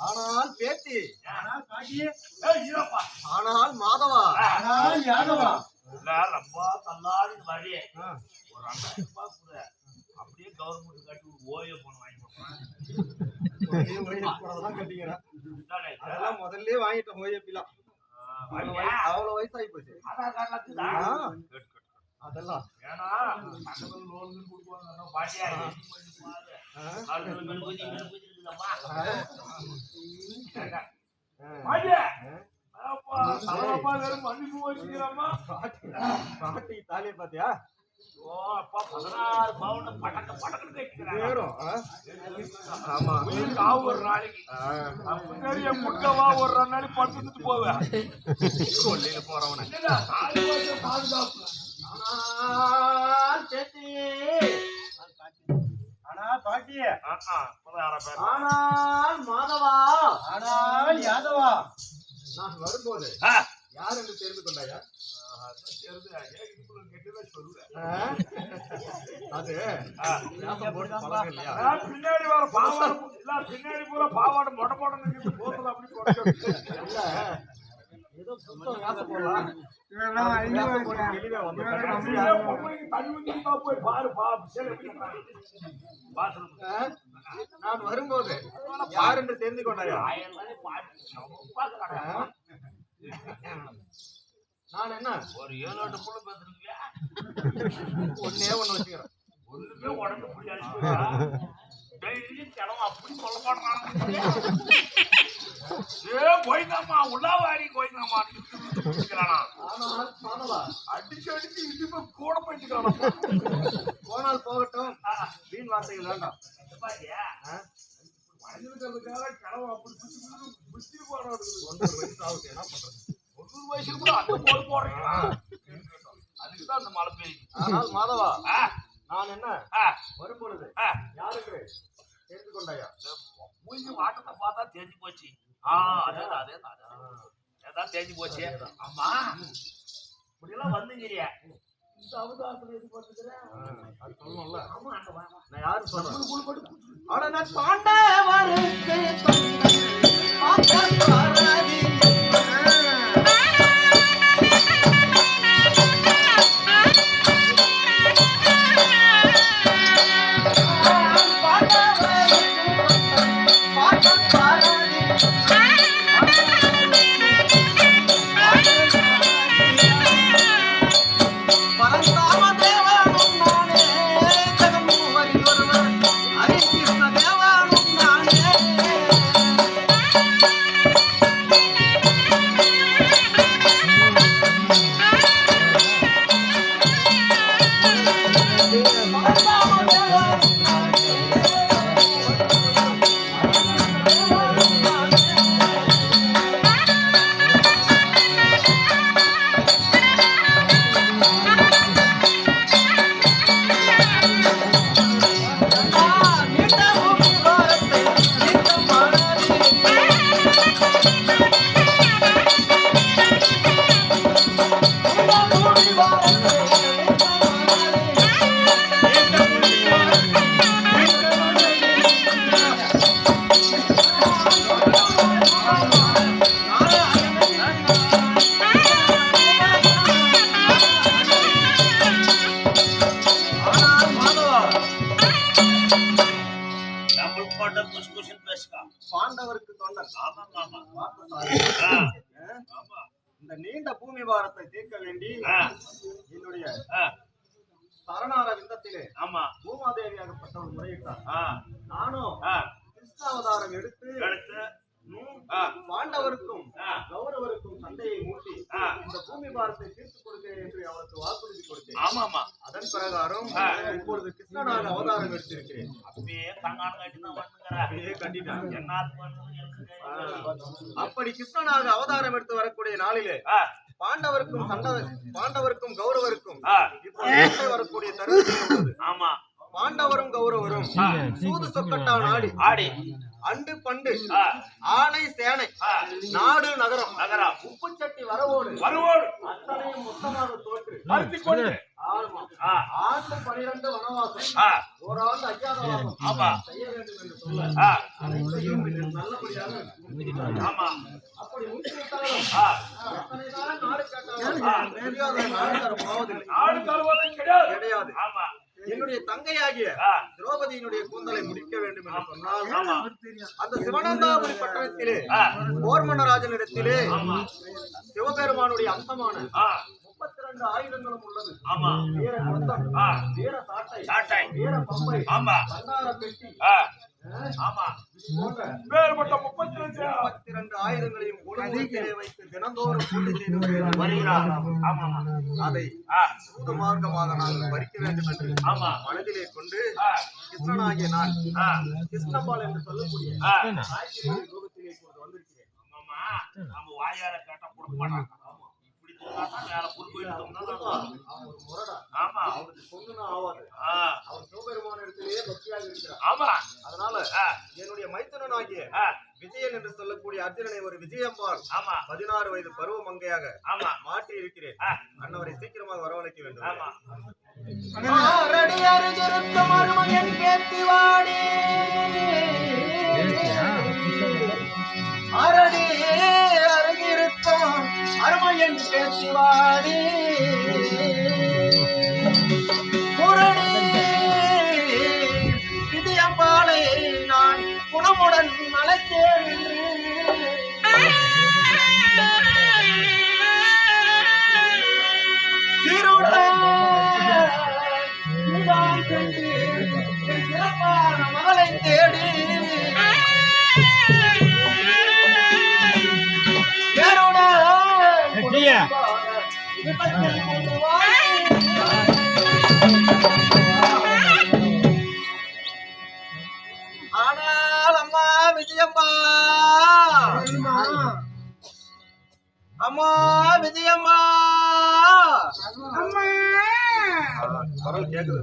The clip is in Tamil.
ஆனால் பேத்தி ஆனால் மாதவா ஆனால் யாதவா ரொம்ப தள்ளாடி வழியே ஒரு 2000 ரூபாய் கூட அப்படியே கவர்மெண்ட் கட்டி ஓய்வு போன வாங்கி போடுறதான் கட்டிக்கிறேன். அதெல்லாம் முதல்ல வாங்கிட்டேன் ஓய்யப்பிலாம். அவ்வளவு வயசாகி போச்சு. அதெல்லாம் ஏன்னா லோன் கொடுக்குவாங்க பாட்டியா பாட்டி தாலிய பாத்தியா? அப்பா 16 பவுன் பட்டக்க பட்டக்க கேட்கிறேன். ஆமா ஒரு நாளைக்கு பெரிய முட்டவா ஒரு நாளைக்கு படுத்துட்டு போவேன் கொல்லையில போறவன பாதுகாப்பு. பாட்டி ஆனால் மாதவா ஆனால் யாதவா நான் வரும்போது யார் என்று தெரிந்து கொண்டாயா? அது பின்னாடி வர பாவாடு பின்னாடி பூரா பாவாடு மொட்டை போட போறது அப்படி ஏதோ புத்தகம் போடலாம். நான் வரும்போது யார் என்று தெரிந்து கொண்டாயா? நான் என்ன ஒரு 7-8 புள்ள பேசுறீங்களா? ஒன்னே ஒண்ணு வச்சுக்கிறேன். ஒண்ணுமே உடம்பு புள்ளி டெய்லி கிளம்ப அப்படி சொல்ல மாட்டாங்க. கோயிந்தாமா உள்ளாவாரி கோயிந்தாமா அடிச்சு அடிச்சு இடிப்பு கூட போயிட்டு போனால் போகட்டும். வீண் வார்த்தைகள் வேண்டாம். மனிதனுக்காக கிளம்ப அப்படி புத்தி போறாரு. 9 வயசு ஆகுது. என்ன பண்றது? 9 வயசுல கூட அந்த போல் போடுறீங்க. அதுக்குதான் அந்த மழை பெய்யுது. ஆனால் மாதவா நான் என்ன வரும்பொழுது யாருக்கு தெரிந்து கொண்டாயா? மூஞ்சி வாட்டத்தை பார்த்தா தெரிஞ்சு போச்சு. அதேதான் தெரிஞ்சு போச்சு. அம்மா இப்படியெல்லாம் வந்துங்கிறியா சமுதாயத்துல இது பண்ணுகிறேன். அது சொல்லணும்ல. ஆமா, அங்க வா, வா. நான் யாரு சொல்றேன்? புல் புல் போட்டு ஆனா நான் பாண்டவருக்கு பாராதி பாண்டவருக்கு தொண்டன். இந்த நீண்ட பூமி பாரத்தை தீர்க்க வேண்டி என்னுடைய சரணார விந்தத்திலே பூமாதேவியாகப்பட்டவர் முறையிட்டார். நானும் கிருஷ்ணாவதாரம் எடுத்து பாண்டவருக்கும் கௌரவருக்கும் சண்டையை மூட்டி இந்த பூமி பாரத்தை தீர்த்து கொடுக்கிறேன் என்று அவருக்கு வாக்குறுதி கொடுத்தேன். அதன் பிரகாரம் இப்பொழுது கிருஷ்ணனாக அவதாரம் எடுத்திருக்கிறேன். அப்படி கிருஷ்ணனாக அவதாரம் எடுத்து வரக்கூடிய நாளிலே பாண்டவருக்கும் கௌரவருக்கும் இப்பொழுது வரக்கூடிய தருணம். பாண்டவரும் கௌரவரும் சூது சொக்கட்டான் ஆடி அண்டு பண்டு ஆணை சேனை நாடு நகரம் உப்பு சட்டி வரவோடு அத்தனையும் மொத்தமாக தோற்று ஆண்டு 12 வனவாசம் ஓராண்டு அஜாதவாசம் செய்ய வேண்டும் என்று சொல்ல அனைத்தையும் நல்லபடியாக அப்படி முடித்துவிட்டாலும் எத்தனைதான் நாடு கேட்டாலும் நாடு தர போவதில்லை கிடையாது. என்னுடைய தங்கையாகிய திரௌபதியினுடைய கூந்தலை முடிக்க வேண்டும் என்று சொன்னால் அந்த சிவனந்தாபுரி பட்டணத்திலே போர்மன்னராஜனிடத்திலே சிவபெருமானுடைய அம்சமான 32 ஆயுதங்களும் உள்ளது. வீர குந்தம், வீர சாட்டை, வீர பம்பை, கண்டார பெட்டி, வேறுபட்ட 32 ஆயுதங்களையும் குலத்திலே வைத்து தினந்தோறும் பூஜை செய்து வருகிறார். அதை சூது மார்க்கமாக நாங்கள் பறிக்க வேண்டும் என்று மனதிலே கொண்டு கிருஷ்ணனாகிய நான் கிருஷ்ணபால் என்று சொல்லக்கூடிய ரூபத்திலே இப்பொழுது வந்திருக்கிறேன். வாயார கேட்டா கொடுக்க மாட்டாங்க. அதனால என்னுடைய மைத்துனனாகிய விஜயன் என்று சொல்லக்கூடிய அர்ஜுனனை ஒரு விஜயம்பால் 16 வயது பருவ மங்கையாக மாற்றி இருக்கிறேன். அன்னவரை சீக்கிரமாக வரவழைக்க வேண்டும். அருமையன் பேசிவாடி புரணி விஜயம்பாலை நான் குணமுடன் அழைத்தேன். சிறப்பான மகளை தேடி ஆனால் அம்மா விஜயம்மா, அம்மா விஜயம்மா, குரல் கேக்குது.